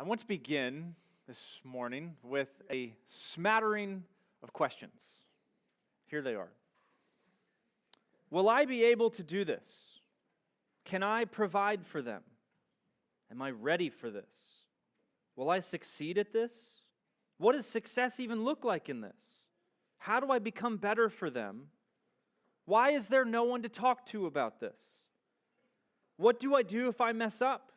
I want to begin this morning with a smattering of questions. Here they are. Will I be able to do this? Can I provide for them? Am I ready for this? Will I succeed at this? What does success even look like in this? How do I become better for them? Why is there no one to talk to about this? What do I do if I mess up?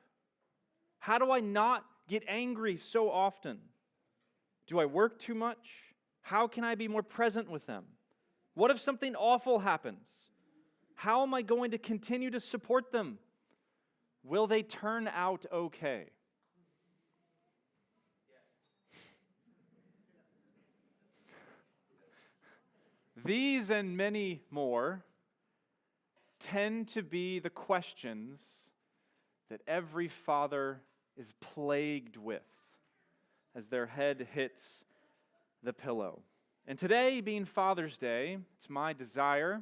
How do I not get angry so often? Do I work too much? How can I be more present with them? What if something awful happens? How am I going to continue to support them? Will they turn out okay? These and many more tend to be the questions that every father is plagued with as their head hits the pillow. And today, being Father's Day, it's my desire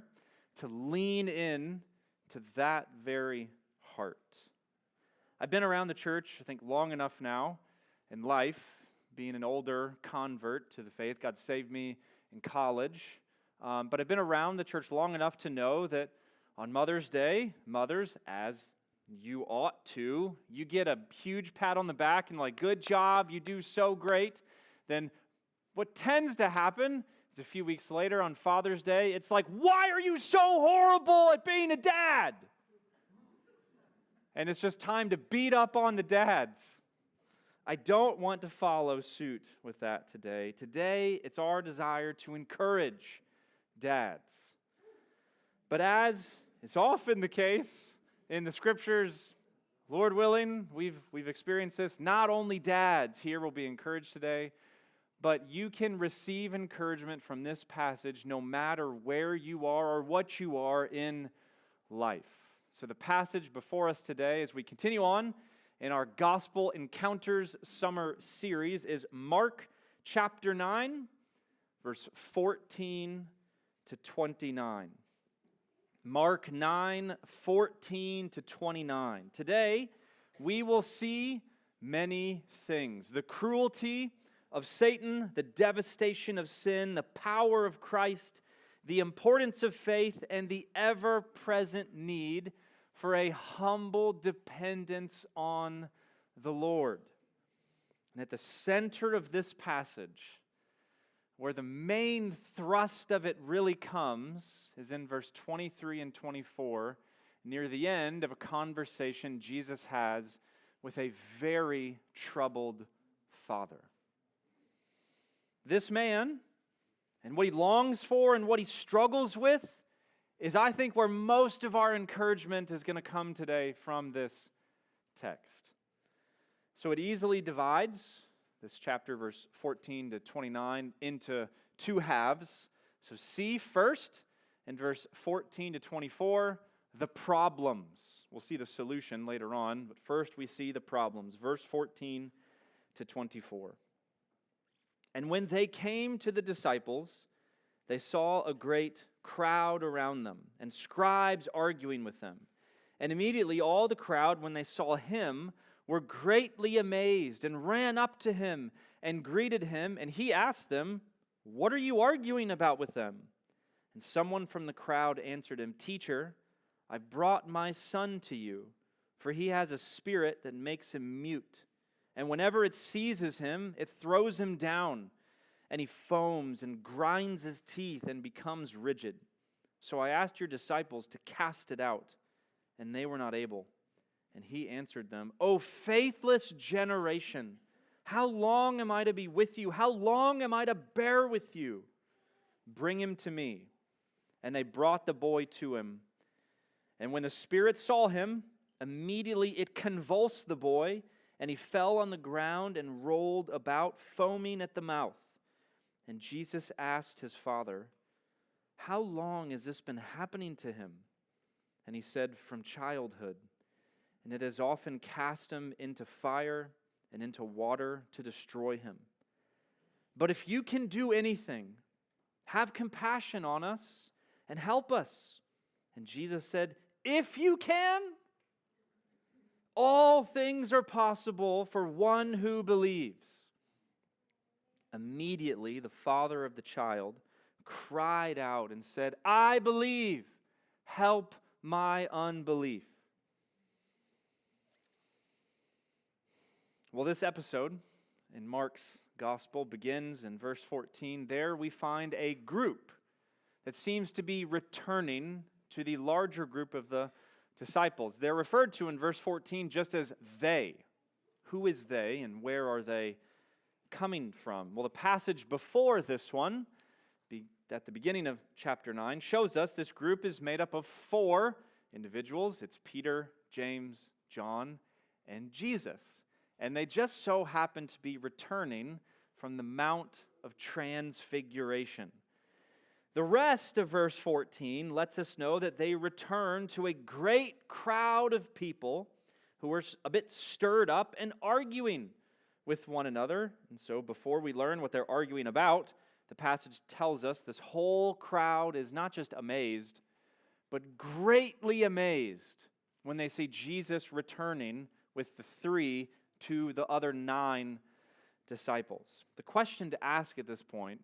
to lean in to that very heart. I've been around the church, I think, long enough now in life, being an older convert to the faith. God saved me in college. But I've been around the church long enough to know that on Mother's Day, mothers, as you ought to, you get a huge pat on the back and like, good job, you do so great. Then what tends to happen is a few weeks later on Father's Day, it's like, why are you so horrible at being a dad? And it's just time to beat up on the dads. I don't want to follow suit with that today. Today, it's our desire to encourage dads. But as is often the case in the Scriptures, Lord willing, we've experienced this. Not only dads here will be encouraged today, but you can receive encouragement from this passage no matter where you are or what you are in life. So the passage before us today, as we continue on in our Gospel Encounters summer series, is Mark chapter 9, verse 14 to 29. Mark 9, 14 to 29. Today, we will see many things. The cruelty of Satan, the devastation of sin, the power of Christ, the importance of faith, and the ever-present need for a humble dependence on the Lord. And at the center of this passage, where the main thrust of it really comes, is in verse 23 and 24, near the end of a conversation Jesus has with a very troubled father. This man, and what he longs for and what he struggles with, is, I think, where most of our encouragement is going to come today from this text. So it easily divides this chapter, verse 14 to 29, into two halves. So see first, in verse 14 to 24, the problems. We'll see the solution later on, but first we see the problems. Verse 14 to 24. And when they came to the disciples, they saw a great crowd around them, and scribes arguing with them. And immediately all the crowd, when they saw him, were greatly amazed and ran up to him and greeted him. And he asked them, "What are you arguing about with them?" And someone from the crowd answered him, "Teacher, I brought my son to you, for he has a spirit that makes him mute. And whenever it seizes him, it throws him down, and he foams and grinds his teeth and becomes rigid. So I asked your disciples to cast it out, and they were not able." And he answered them, "O faithless generation, how long am I to be with you? How long am I to bear with you? Bring him to me." And they brought the boy to him. And when the spirit saw him, immediately it convulsed the boy, and he fell on the ground and rolled about, foaming at the mouth. And Jesus asked his father, "How long has this been happening to him?" And he said, "From childhood. And it has often cast him into fire and into water to destroy him. But if you can do anything, have compassion on us and help us." And Jesus said, "If you can, all things are possible for one who believes." Immediately, the father of the child cried out and said, "I believe. Help my unbelief." Well, this episode in Mark's gospel begins in verse 14. There we find a group that seems to be returning to the larger group of the disciples. They're referred to in verse 14 just as they. Who is they and where are they coming from? Well, the passage before this one, at the beginning of chapter 9, shows us this group is made up of 4 individuals. It's Peter, James, John, and Jesus. And they just so happen to be returning from the Mount of Transfiguration. The rest of verse 14 lets us know that they return to a great crowd of people who were a bit stirred up and arguing with one another. And so before we learn what they're arguing about, the passage tells us this whole crowd is not just amazed, but greatly amazed when they see Jesus returning with the 3 to the other 9 disciples. The question to ask at this point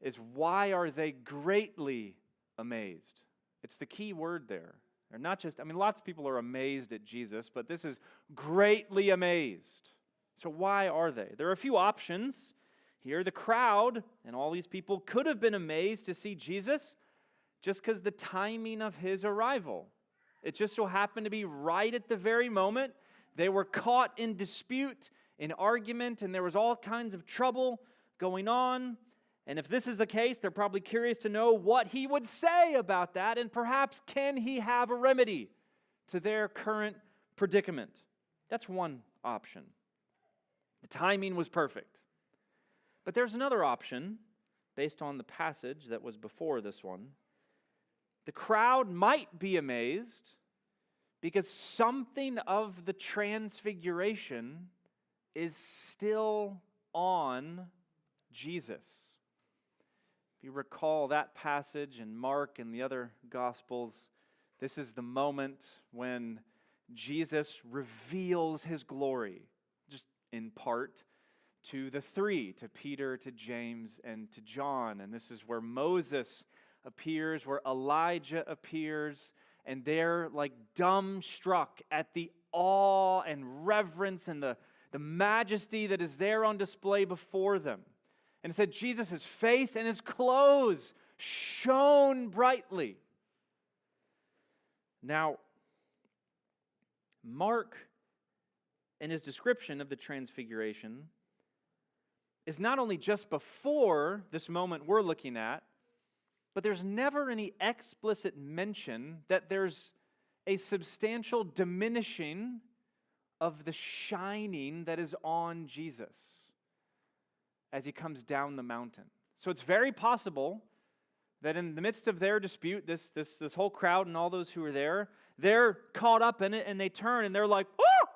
is, why are they greatly amazed? It's the key word there. They're not just, lots of people are amazed at Jesus, but this is greatly amazed. So why are they? There are a few options here. The crowd and all these people could have been amazed to see Jesus just because the timing of his arrival. It just so happened to be right at the very moment they were caught in dispute, in argument, and there was all kinds of trouble going on. And if this is the case, they're probably curious to know what he would say about that, and perhaps can he have a remedy to their current predicament. That's one option. The timing was perfect. But there's another option based on the passage that was before this one. The crowd might be amazed because something of the transfiguration is still on Jesus. If you recall that passage in Mark and the other Gospels, this is the moment when Jesus reveals his glory, just in part, to the 3, to Peter, to James, and to John. And this is where Moses appears, where Elijah appears, and they're like dumbstruck at the awe and reverence and the majesty that is there on display before them. And it said Jesus' face and his clothes shone brightly. Now, Mark, in his description of the Transfiguration, is not only just before this moment we're looking at, but there's never any explicit mention that there's a substantial diminishing of the shining that is on Jesus as he comes down the mountain. So it's very possible that in the midst of their dispute, this whole crowd and all those who are there, they're caught up in it and they turn and they're like, "Oh!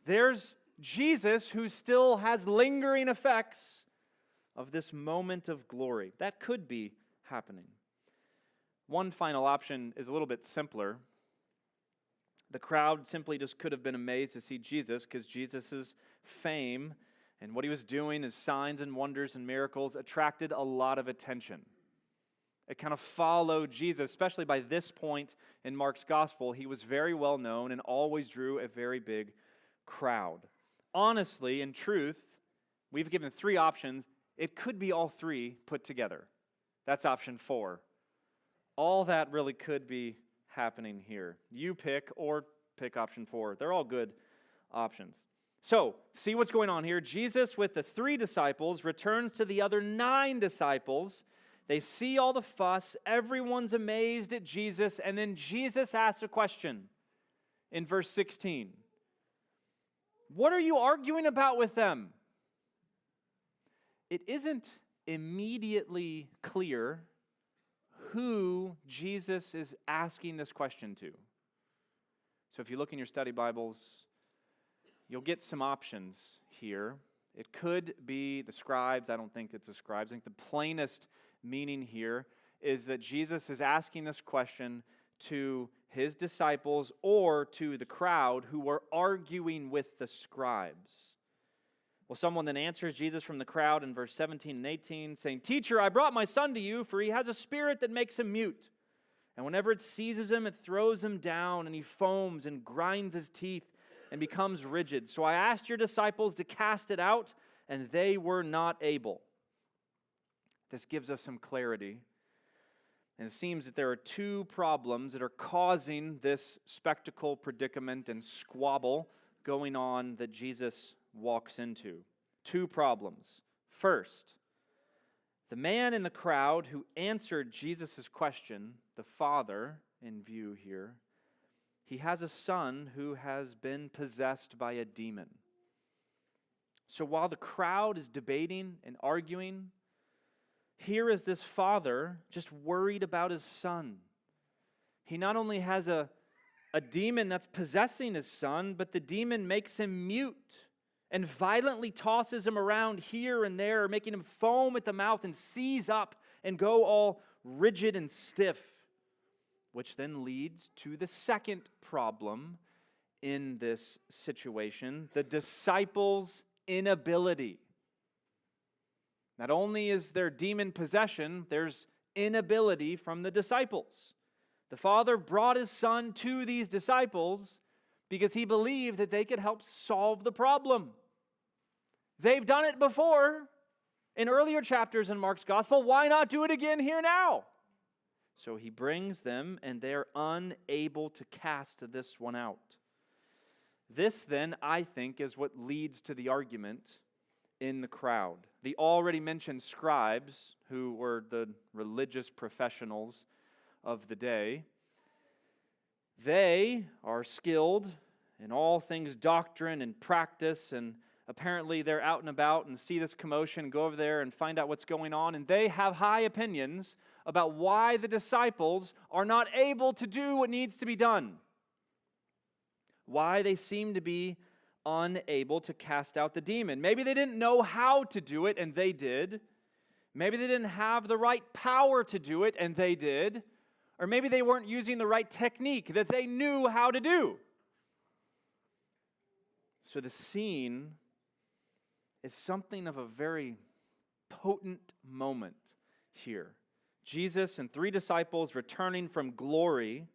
There's Jesus who still has lingering effects of this moment of glory." That could be happening. One final option is a little bit simpler. The crowd simply just could have been amazed to see Jesus because Jesus' fame and what he was doing, his signs and wonders and miracles, attracted a lot of attention. It kind of followed Jesus, especially by this point in Mark's gospel. He was very well known and always drew a very big crowd. Honestly, in truth, we've given 3 options. It could be all 3 put together. That's option 4. All that really could be happening here. You pick or pick option 4. They're all good options. So, see what's going on here. Jesus with the 3 disciples returns to the other 9 disciples. They see all the fuss. Everyone's amazed at Jesus. And then Jesus asks a question in verse 16. What are you arguing about with them? It isn't immediately clear who Jesus is asking this question to. So if you look in your study Bibles, you'll get some options here. It could be the scribes. I don't think it's the scribes. I think the plainest meaning here is that Jesus is asking this question to his disciples or to the crowd who were arguing with the scribes. Well, someone then answers Jesus from the crowd in verse 17 and 18, saying, "Teacher, I brought my son to you, for he has a spirit that makes him mute. And whenever it seizes him, it throws him down, and he foams and grinds his teeth and becomes rigid. So I asked your disciples to cast it out, and they were not able." This gives us some clarity. And it seems that there are two problems that are causing this spectacle, predicament, and squabble going on that Jesus walks into. Two problems. First, the man in the crowd who answered Jesus' question, the father in view here, he has a son who has been possessed by a demon. So while the crowd is debating and arguing, here is this father just worried about his son. He not only has a demon that's possessing his son, but the demon makes him mute and violently tosses him around here and there, making him foam at the mouth and seize up and go all rigid and stiff, which then leads to the second problem in this situation, the disciples' inability. Not only is there demon possession, there's inability from the disciples. The father brought his son to these disciples because he believed that they could help solve the problem. They've done it before in earlier chapters in Mark's gospel. Why not do it again here now? So he brings them, and they're unable to cast this one out. This, then, I think, is what leads to the argument in the crowd. The already mentioned scribes, who were the religious professionals of the day, they are skilled in all things doctrine and practice, and apparently they're out and about and see this commotion, go over there and find out what's going on, and they have high opinions about why the disciples are not able to do what needs to be done. Why they seem to be unable to cast out the demon. Maybe they didn't know how to do it, and they did. Maybe they didn't have the right power to do it, and they did. Or maybe they weren't using the right technique that they knew how to do. So the scene is something of a very potent moment here. Jesus and 3 disciples returning from glory,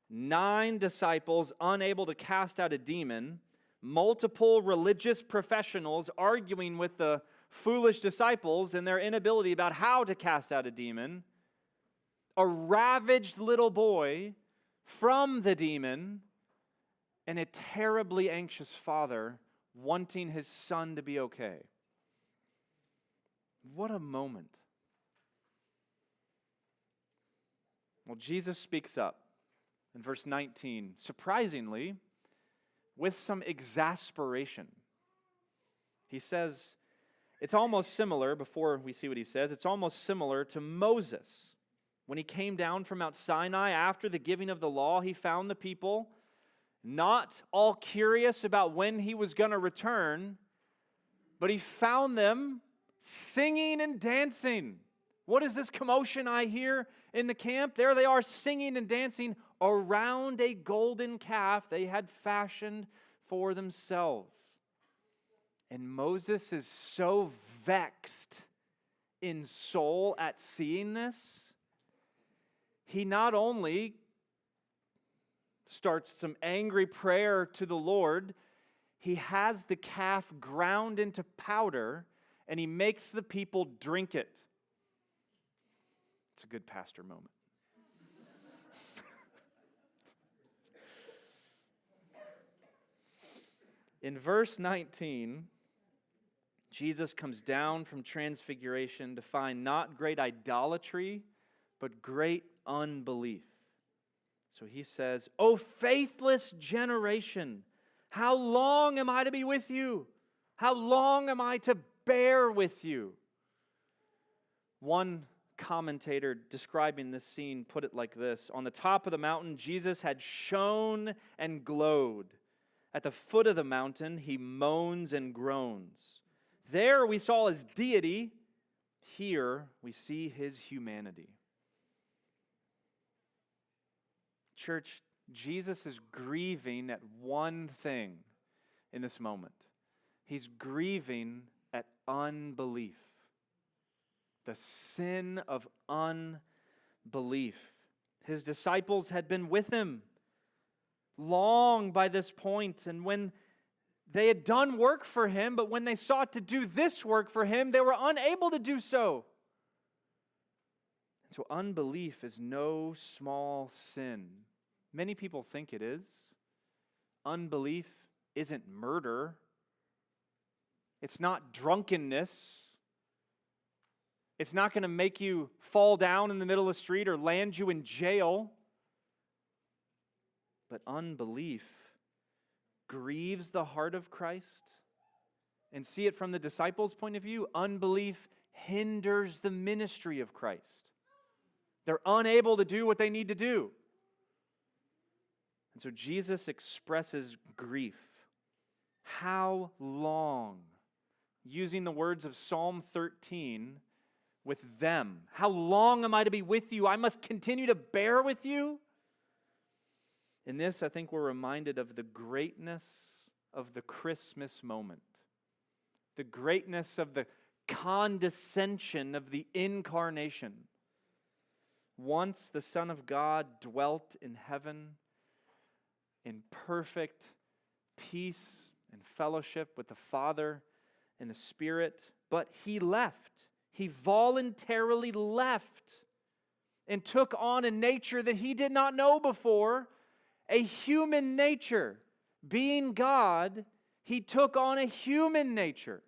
9 disciples unable to cast out a demon, multiple religious professionals arguing with the foolish disciples and their inability about how to cast out a demon, a ravaged little boy from the demon, and a terribly anxious father wanting his son to be okay. What a moment. Well, Jesus speaks up in verse 19, surprisingly, with some exasperation. He says, it's almost similar, before we see what he says, it's almost similar to Moses. When he came down from Mount Sinai after the giving of the law, he found the people not all curious about when he was going to return, but he found them singing and dancing. What is this commotion I hear in the camp? There they are singing and dancing around a golden calf they had fashioned for themselves. And Moses is so vexed in soul at seeing this, he not only starts some angry prayer to the Lord, he has the calf ground into powder and he makes the people drink it. It's a good pastor moment. In verse 19, Jesus comes down from transfiguration to find not great idolatry, but great unbelief. So he says, "O faithless generation, how long am I to be with you? How long am I to bear with you?" One commentator describing this scene put it like this: on the top of the mountain, Jesus had shone and glowed. At the foot of the mountain, he moans and groans. There we saw his deity. Here we see his humanity. Church, Jesus is grieving at one thing in this moment. He's grieving at unbelief. The sin of unbelief. His disciples had been with him long by this point, and when they had done work for him, but when they sought to do this work for him, they were unable to do so. And so unbelief is no small sin. Many people think it is. Unbelief isn't murder. It's not drunkenness. It's not going to make you fall down in the middle of the street or land you in jail. But unbelief grieves the heart of Christ. And see it from the disciples' point of view, unbelief hinders the ministry of Christ. They're unable to do what they need to do. And so Jesus expresses grief. How long? Using the words of Psalm 13 with them. How long am I to be with you? I must continue to bear with you. In this, I think we're reminded of the greatness of the Christmas moment. The greatness of the condescension of the incarnation. Once the Son of God dwelt in heaven in perfect peace and fellowship with the Father and the Spirit, but he left. He voluntarily left and took on a nature that he did not know before, a human nature. Being God, he took on a human nature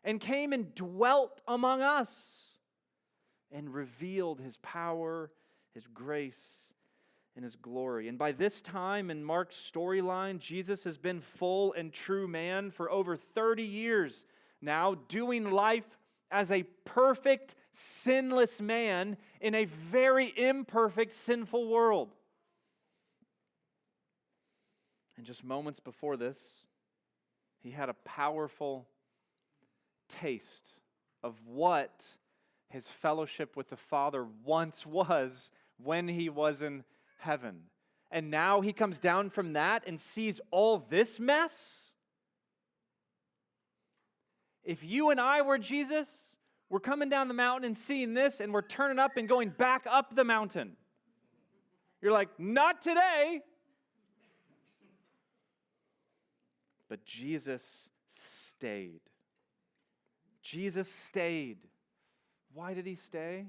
and came and dwelt among us and revealed his power, his grace, and his glory. And by this time in Mark's storyline, Jesus has been full and true man for over 30 years now, doing life as a perfect, sinless man in a very imperfect, sinful world. And just moments before this, he had a powerful taste of what his fellowship with the Father once was when he was in heaven. And now he comes down from that and sees all this mess. If you and I were Jesus, we're coming down the mountain and seeing this, and we're turning up and going back up the mountain. You're like, not today. But Jesus stayed. Jesus stayed. Why did he stay?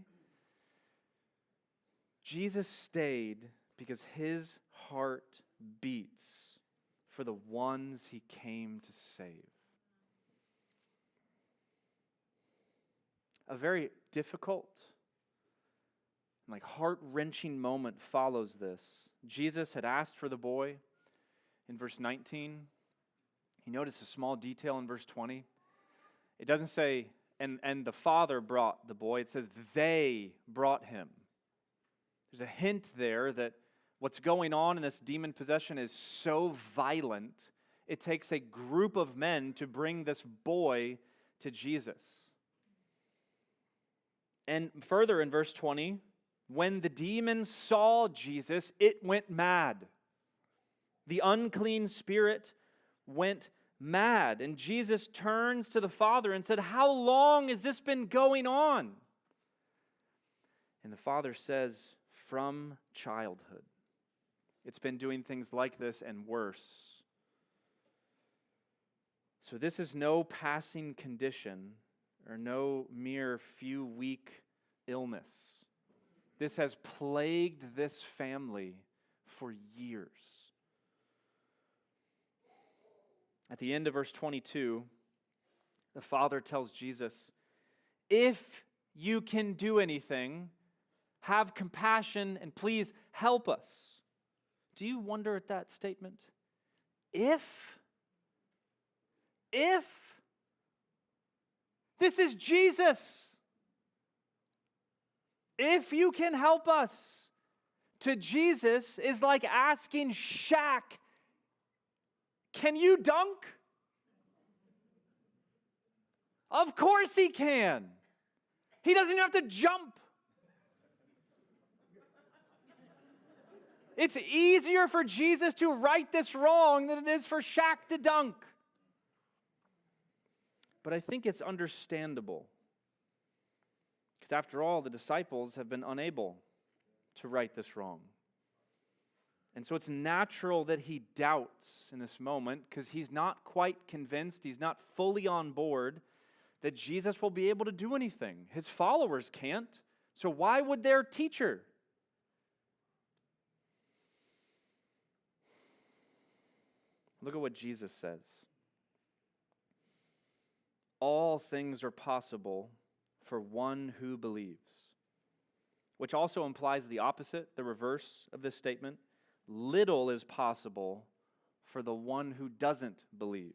Jesus stayed because his heart beats for the ones he came to save. A very difficult, heart-wrenching moment follows this. Jesus had asked for the boy in verse 19. You notice a small detail in verse 20. It doesn't say, and the father brought the boy. It says, they brought him. There's a hint there that what's going on in this demon possession is so violent, it takes a group of men to bring this boy to Jesus. And further in verse 20, when the demon saw Jesus, it went mad. The unclean spirit went mad. And Jesus turns to the Father and said, how long has this been going on? And the Father says, from childhood. It's been doing things like this and worse. So this is no passing condition or no mere few week illness. This has plagued this family for years. At the end of verse 22, the Father tells Jesus, if you can do anything, have compassion and please help us. Do you wonder at that statement? If this is Jesus, if you can help us, to Jesus is like asking Shaq, can you dunk? Of course he can. He doesn't even have to jump. It's easier for Jesus to right this wrong than it is for Shaq to dunk. But I think it's understandable. Because after all, the disciples have been unable to right this wrong. And so it's natural that he doubts in this moment because he's not quite convinced, he's not fully on board that Jesus will be able to do anything. His followers can't. So why would their teacher? Look at what Jesus says. All things are possible for one who believes. Which also implies the opposite, the reverse of this statement. Little is possible for the one who doesn't believe.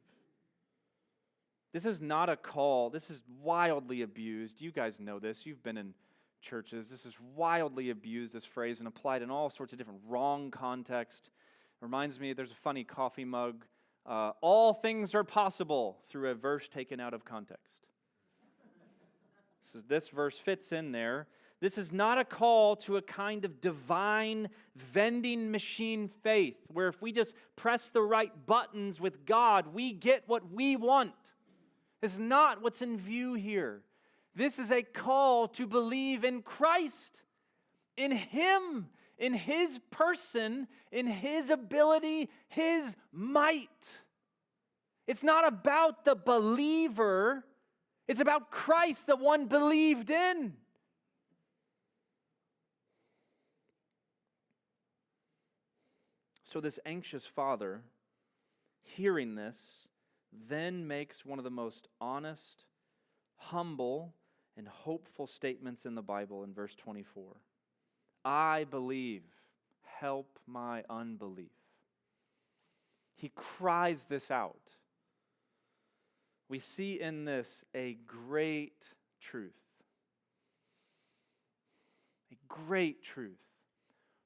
This is not a call. This is wildly abused. You guys know this. You've been in churches. This is wildly abused, this phrase, and applied in all sorts of different wrong contexts. Reminds me, there's a funny coffee mug. All things are possible through a verse taken out of context. This verse fits in there. This is not a call to a kind of divine vending machine faith where if we just press the right buttons with God, we get what we want. This is not what's in view here. This is a call to believe in Christ, in Him, in His person, in His ability, His might. It's not about the believer. It's about Christ, the one believed in. So this anxious father, hearing this, then makes one of the most honest, humble, and hopeful statements in the Bible in verse 24. I believe, help my unbelief. He cries this out. We see in this a great truth. A great truth.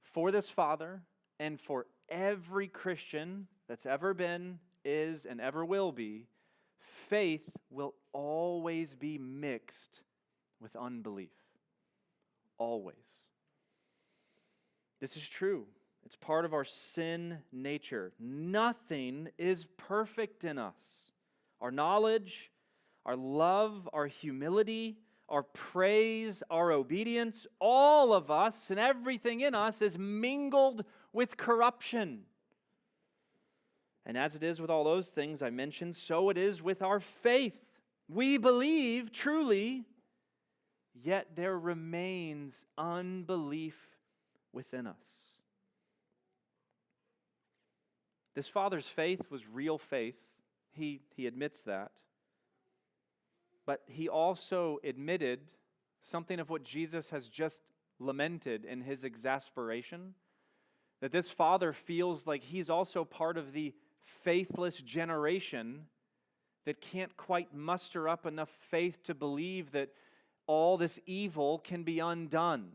For this father and for every Christian that's ever been, is, and ever will be, faith will always be mixed with unbelief. Always. This is true. It's part of our sin nature. Nothing is perfect in us. Our knowledge, our love, our humility, our praise, our obedience, all of us and everything in us is mingled with corruption. And as it is with all those things I mentioned, so it is with our faith. We believe truly, yet there remains unbelief within us. This father's faith was real faith. He admits that. But he also admitted something of what Jesus has just lamented in his exasperation, that this father feels like he's also part of the faithless generation that can't quite muster up enough faith to believe that all this evil can be undone.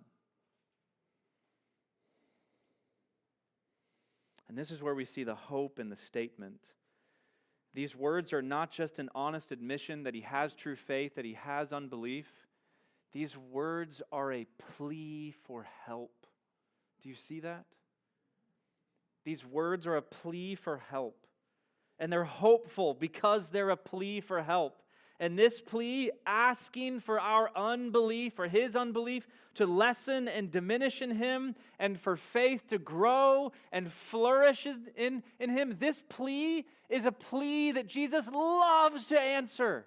And this is where we see the hope in the statement. These words are not just an honest admission that he has true faith, that he has unbelief. These words are a plea for help. Do you see that? These words are a plea for help. And they're hopeful because they're a plea for help. And this plea, asking for our unbelief, for his unbelief to lessen and diminish in him, and for faith to grow and flourish in him, this plea is a plea that Jesus loves to answer.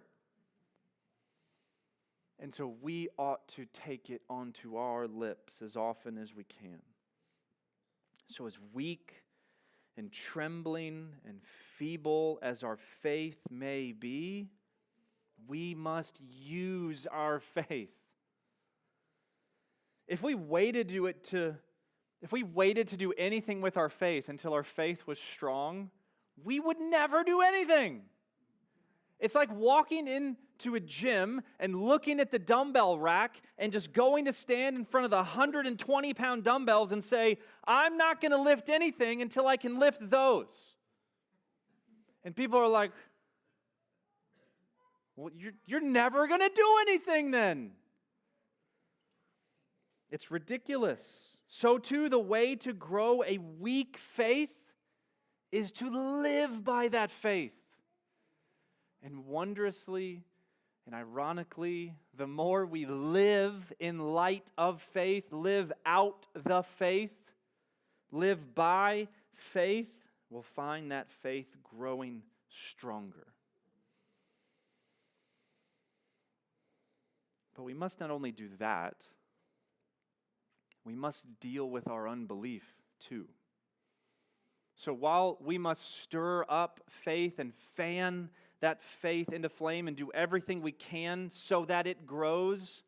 And so we ought to take it onto our lips as often as we can. So as weak and trembling and feeble as our faith may be, we must use our faith. If we waited to do anything with our faith until our faith was strong, we would never do anything. It's like walking into a gym and looking at the dumbbell rack and just going to stand in front of the 120-pound dumbbells and say, I'm not going to lift anything until I can lift those. And people are like, well, you're never going to do anything then. It's ridiculous. so too the way to grow a weak faith is to live by that faith. And wondrously and ironically, the more we live in light of faith, live out the faith, live by faith, we'll find that faith growing stronger. But we must not only do that, we must deal with our unbelief too. So while we must stir up faith and fan that faith into flame and do everything we can so that it grows,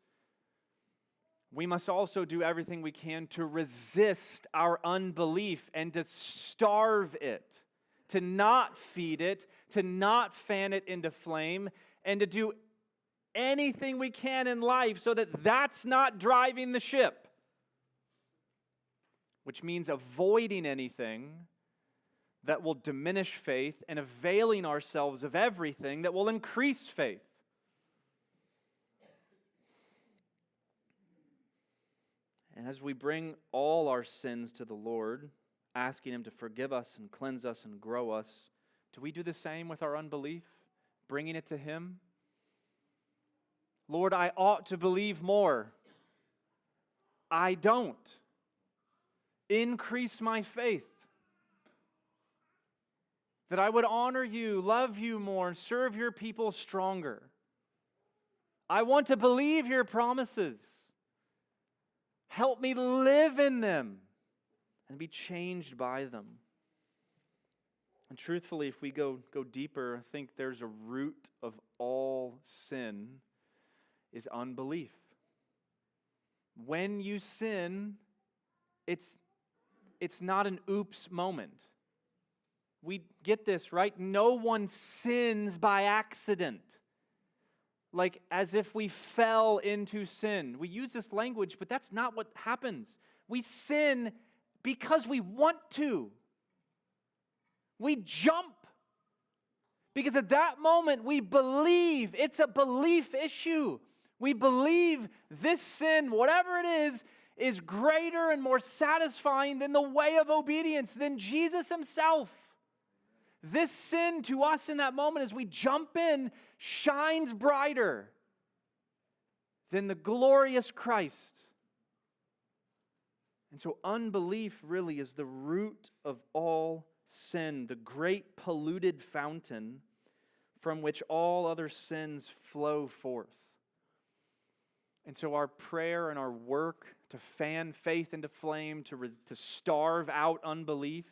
we must also do everything we can to resist our unbelief and to starve it, to not feed it, to not fan it into flame, and to do anything we can in life so that that's not driving the ship. Which means avoiding anything that will diminish faith and availing ourselves of everything that will increase faith. And as we bring all our sins to the Lord, asking Him to forgive us and cleanse us and grow us, do we do the same with our unbelief, bringing it to Him? Lord, I ought to believe more. I don't. Increase my faith, that I would honor you, love you more, and serve your people stronger. I want to believe your promises. Help me live in them and be changed by them. And truthfully, if we go deeper, I think there's a root of all sin is unbelief. When you sin, it's not an oops moment. We get this, right? No one sins by accident. Like as if we fell into sin. We use this language, but that's not what happens. We sin because we want to. We jump. Because at that moment we believe. It's a belief issue. We believe this sin, whatever it is greater and more satisfying than the way of obedience, than Jesus Himself. This sin to us in that moment as we jump in shines brighter than the glorious Christ. And so unbelief really is the root of all sin, the great polluted fountain from which all other sins flow forth. And so our prayer and our work to fan faith into flame, to starve out unbelief,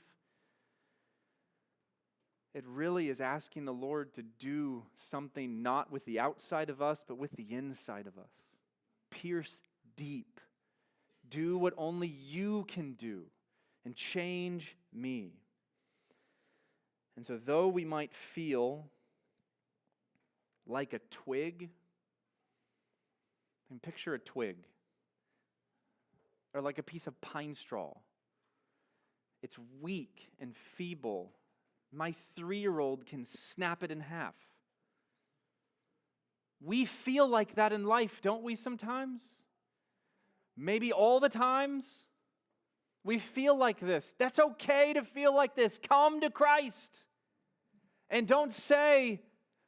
it really is asking the Lord to do something not with the outside of us, but with the inside of us. Pierce deep. Do what only you can do and change me. And so though we might feel like a twig, and picture a twig, or like a piece of pine straw. It's weak and feeble. My 3-year-old can snap it in half. We feel like that in life, don't we, sometimes? Maybe all the times. We feel like this. That's okay to feel like this. Come to Christ. And don't say,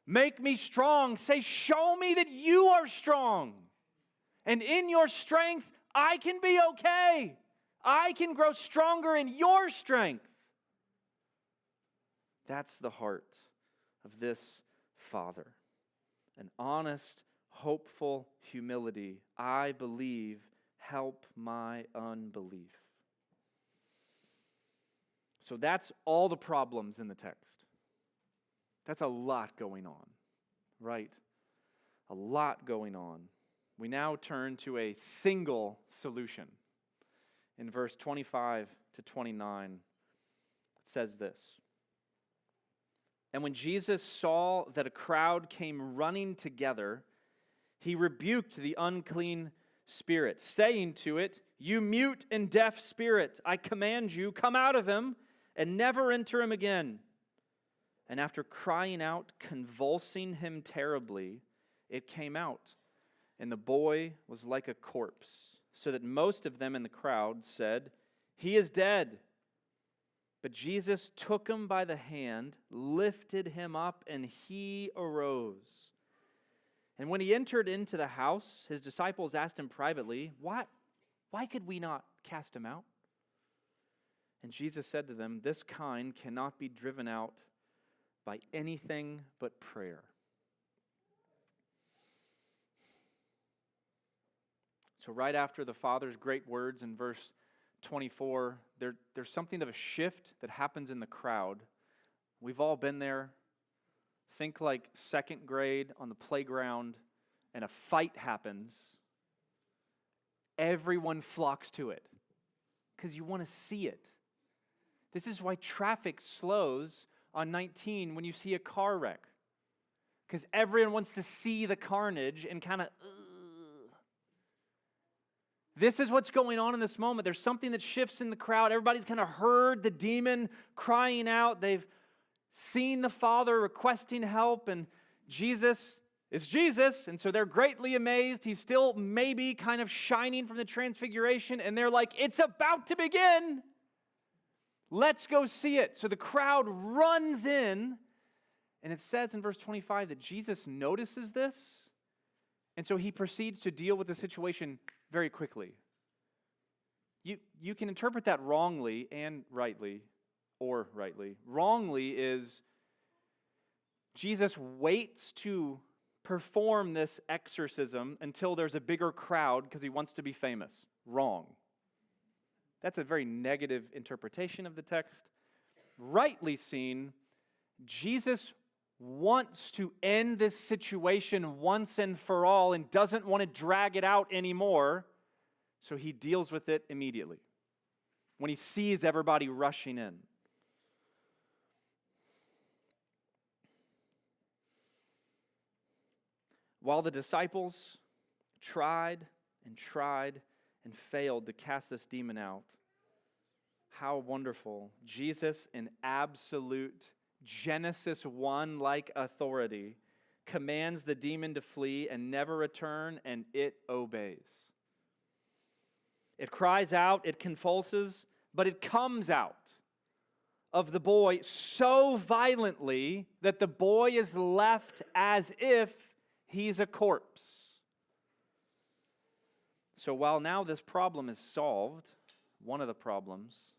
make me strong. Say, show me that you are strong. And in your strength, I can be okay. I can grow stronger in your strength. That's the heart of this Father. An honest, hopeful humility. I believe, help my unbelief. So that's all the problems in the text. That's a lot going on, right? A lot going on. We now turn to a single solution. In verse 25 to 29, it says this. And when Jesus saw that a crowd came running together, He rebuked the unclean spirit, saying to it, you mute and deaf spirit, I command you, come out of him and never enter him again. And after crying out, convulsing him terribly, it came out. And the boy was like a corpse, so that most of them in the crowd said, "He is dead." But Jesus took him by the hand, lifted him up, and he arose. And when he entered into the house, his disciples asked him privately, Why could we not cast him out? And Jesus said to them, "This kind cannot be driven out by anything but prayer." So right after the Father's great words in verse 24, there's something of a shift that happens in the crowd. We've all been there. Think like second grade on the playground, and a fight happens. Everyone flocks to it because you want to see it. This is why traffic slows on 19 when you see a car wreck, because everyone wants to see the carnage and kind of, This is what's going on in this moment. There's something that shifts in the crowd. Everybody's kind of heard the demon crying out. They've seen the Father requesting help, and Jesus is Jesus, and so they're greatly amazed. He's still maybe kind of shining from the transfiguration, and they're like, "It's about to begin. Let's go see it." So the crowd runs in, and it says in verse 25 that Jesus notices this, and so he proceeds to deal with the situation very quickly. You can interpret that wrongly and rightly, or rightly. Wrongly is Jesus waits to perform this exorcism until there's a bigger crowd because he wants to be famous. Wrong. That's a very negative interpretation of the text. Rightly seen, Jesus wants to end this situation once and for all and doesn't want to drag it out anymore, so he deals with it immediately when he sees everybody rushing in. While the disciples tried and failed to cast this demon out, how wonderful. Jesus, in absolute Genesis 1-like authority, commands the demon to flee and never return, and it obeys. It cries out, it convulses, but it comes out of the boy so violently that the boy is left as if he's a corpse. So while now this problem is solved, one of the problems,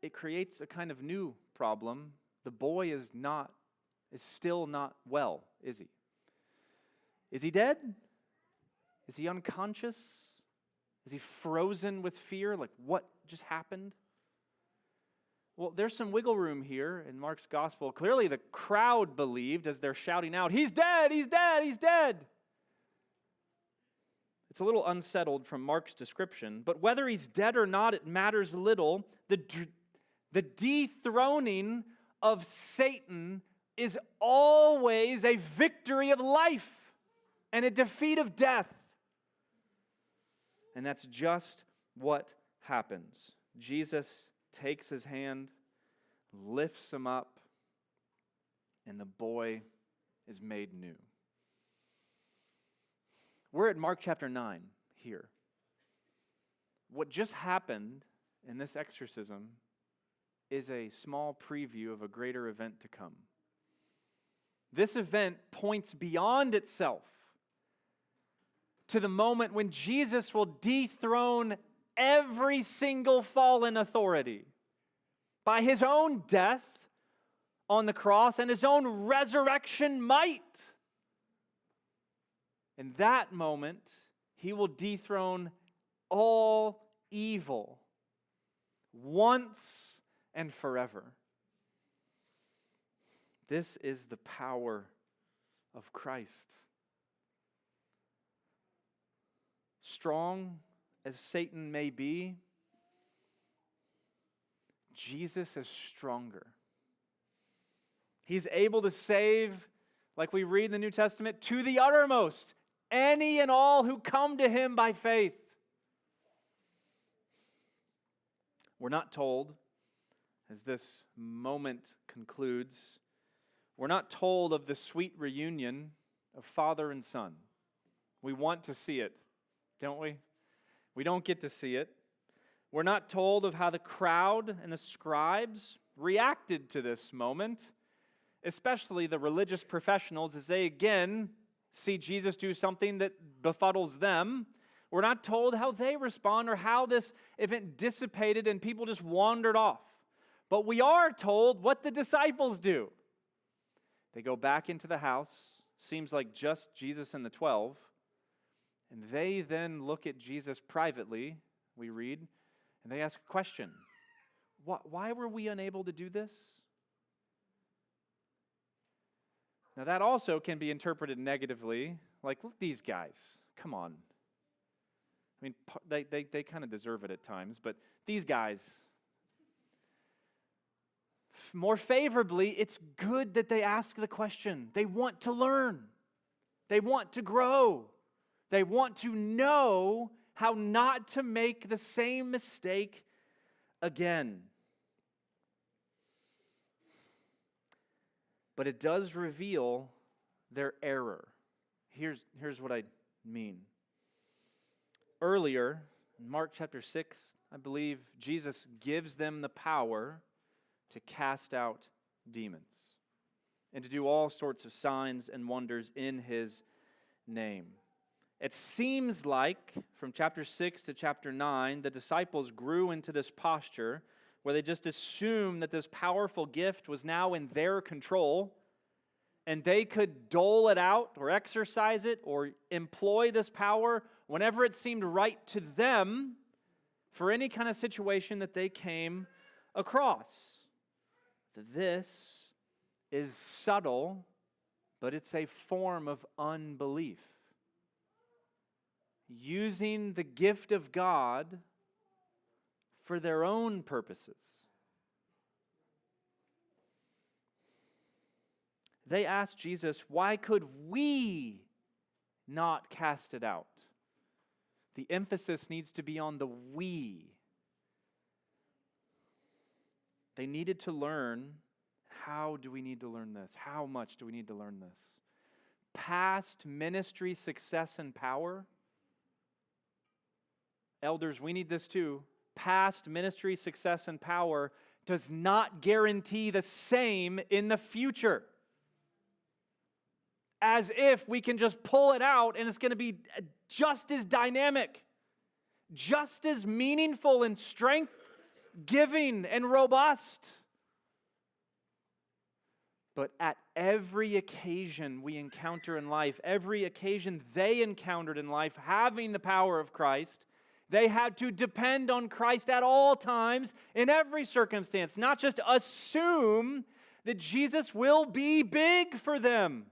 it creates a kind of new problem. The boy is still not well, is he? Is he dead? Is he unconscious? Is he frozen with fear? Like, what just happened? Well, there's some wiggle room here in Mark's gospel. Clearly the crowd believed as they're shouting out, "He's dead, he's dead, he's dead." It's a little unsettled from Mark's description, but whether he's dead or not, it matters little. The dethroning of Satan is always a victory of life and a defeat of death. And that's just what happens. Jesus takes his hand, lifts him up, and the boy is made new. We're at Mark chapter 9 here. What just happened in this exorcism is a small preview of a greater event to come. This event points beyond itself to the moment when Jesus will dethrone every single fallen authority by his own death on the cross and his own resurrection might. In that moment, he will dethrone all evil once and forever. This is the power of Christ. Strong as Satan may be, Jesus is stronger. He's able to save, like we read in the New Testament, to the uttermost, any and all who come to him by faith. We're not told, as this moment concludes, we're not told of the sweet reunion of father and son. We want to see it, don't we? We don't get to see it. We're not told of how the crowd and the scribes reacted to this moment, especially the religious professionals, as they again see Jesus do something that befuddles them. We're not told how they respond or how this event dissipated and people just wandered off. But we are told what the disciples do. They go back into the house, seems like just Jesus and the 12, and they then look at Jesus privately, we read, and they ask a question. Why were we unable to do this? Now that also can be interpreted negatively, like, look, these guys, come on. I mean, they kind of deserve it at times, but these guys, more favorably, it's good that they ask the question. They want to learn. They want to grow. They want to know how not to make the same mistake again. But it does reveal their error. Here's what I mean. Earlier, in Mark chapter 6, I believe Jesus gives them the power to cast out demons and to do all sorts of signs and wonders in His name. It seems like from chapter 6 to chapter 9, the disciples grew into this posture where they just assumed that this powerful gift was now in their control and they could dole it out or exercise it or employ this power whenever it seemed right to them for any kind of situation that they came across. This is subtle, but it's a form of unbelief. Using the gift of God for their own purposes. They asked Jesus, why could we not cast it out? The emphasis needs to be on the we. They needed to learn. How do we need to learn this? How much do we need to learn this? Past ministry success and power. Elders, we need this too. Past ministry success and power does not guarantee the same in the future. As if we can just pull it out and it's going to be just as dynamic, just as meaningful and strength-giving and robust. But at every occasion we encounter in life, every occasion they encountered in life, having the power of Christ, they had to depend on Christ at all times, in every circumstance, not just assume that Jesus will be big for them.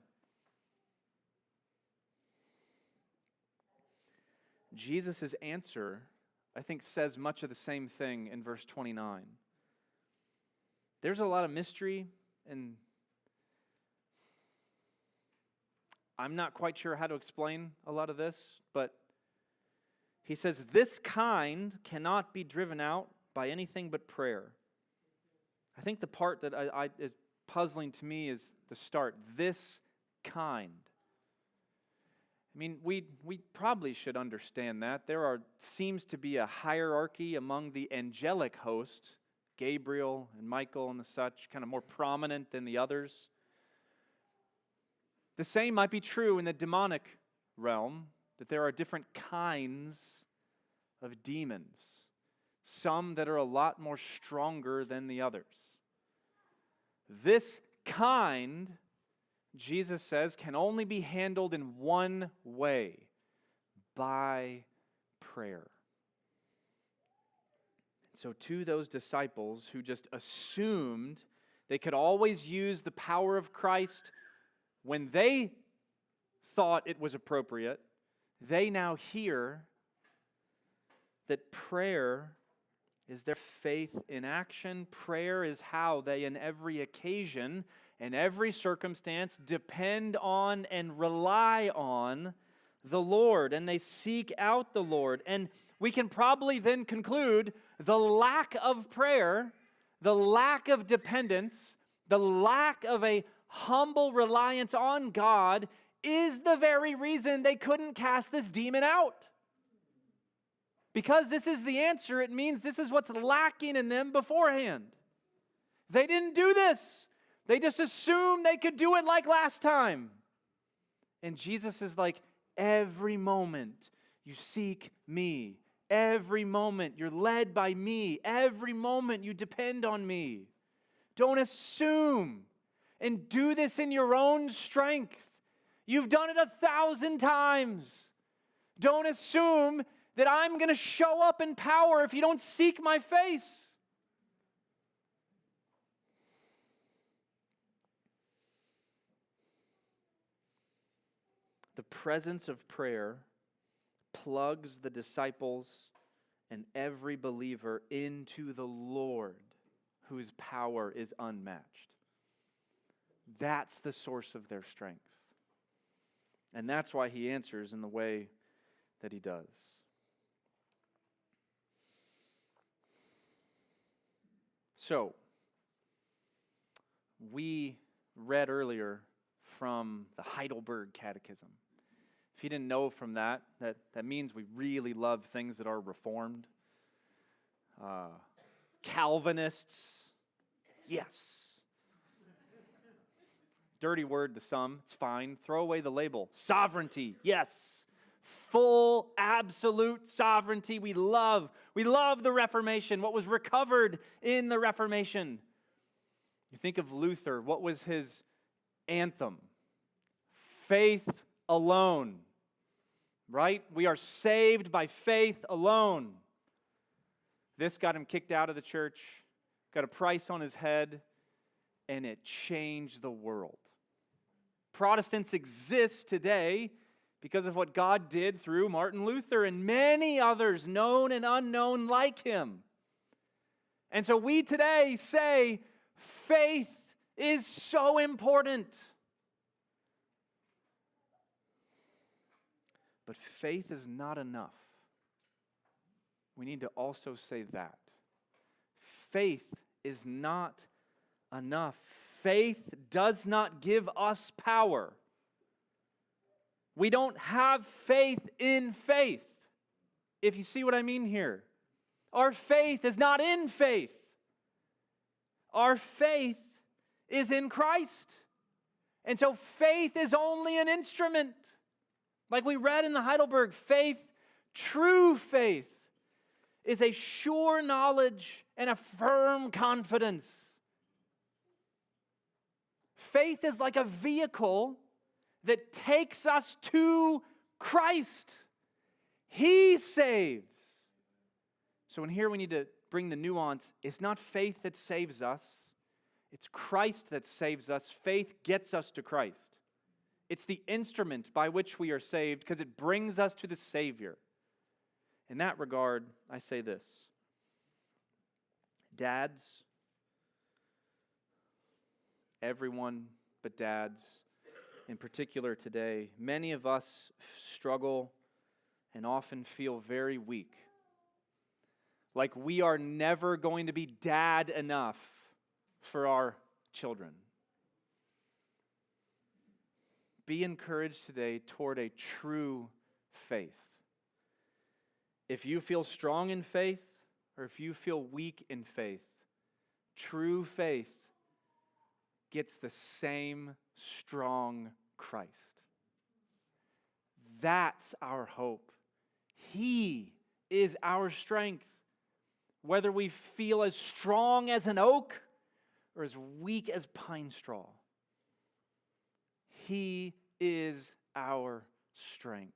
Jesus' answer, I think, says much of the same thing in verse 29. There's a lot of mystery, and I'm not quite sure how to explain a lot of this, but he says, this kind cannot be driven out by anything but prayer. I think the part that is puzzling to me is the start, this kind. I mean, we probably should understand that. Seems to be a hierarchy among the angelic host, Gabriel and Michael and the such, kind of more prominent than the others. The same might be true in the demonic realm, that there are different kinds of demons, some that are a lot more stronger than the others. This kind, Jesus says, can only be handled in one way, by prayer. So to those disciples who just assumed they could always use the power of Christ when they thought it was appropriate, they now hear that prayer is their faith in action. Prayer is how they, in every occasion, in every circumstance, depend on and rely on the Lord, and they seek out the Lord. And we can probably then conclude the lack of prayer, the lack of dependence, the lack of a humble reliance on God is the very reason they couldn't cast this demon out. Because this is the answer, it means this is what's lacking in them beforehand. They didn't do this. They just assumed they could do it like last time. And Jesus is like, every moment you seek me. Every moment you're led by me. Every moment you depend on me. Don't assume and do this in your own strength. You've done it 1,000 times. Don't assume that I'm going to show up in power if you don't seek my face. The presence of prayer plugs the disciples and every believer into the Lord, whose power is unmatched. That's the source of their strength. And that's why he answers in the way that he does. So, we read earlier from the Heidelberg Catechism. If you didn't know from that means we really love things that are reformed. Calvinists, yes. Dirty word to some, it's fine. Throw away the label. Sovereignty, yes. Full, absolute sovereignty. We love the Reformation, what was recovered in the Reformation. You think of Luther, what was his anthem? Faith alone, right? We are saved by faith alone. This got him kicked out of the church, got a price on his head, and it changed the world. Protestants exist today because of what God did through Martin Luther and many others, known and unknown, like him. And so we today say faith is so important. But faith is not enough. We need to also say that. Faith is not enough. Faith does not give us power. We don't have faith in faith, if you see what I mean here. Our faith is not in faith. Our faith is in Christ. And so faith is only an instrument. Like we read in the Heidelberg, faith, true faith, is a sure knowledge and a firm confidence. Faith is like a vehicle that takes us to Christ. He saves. So in here we need to bring the nuance. It's not faith that saves us. It's Christ that saves us. Faith gets us to Christ. It's the instrument by which we are saved because it brings us to the Savior. In that regard, I say this. Dads, everyone but dads, in particular today, many of us struggle and often feel very weak. Like we are never going to be dad enough for our children. Be encouraged today toward a true faith. If you feel strong in faith, or if you feel weak in faith, true faith gets the same strong Christ. That's our hope. He is our strength. Whether we feel as strong as an oak or as weak as pine straw, He is our strength.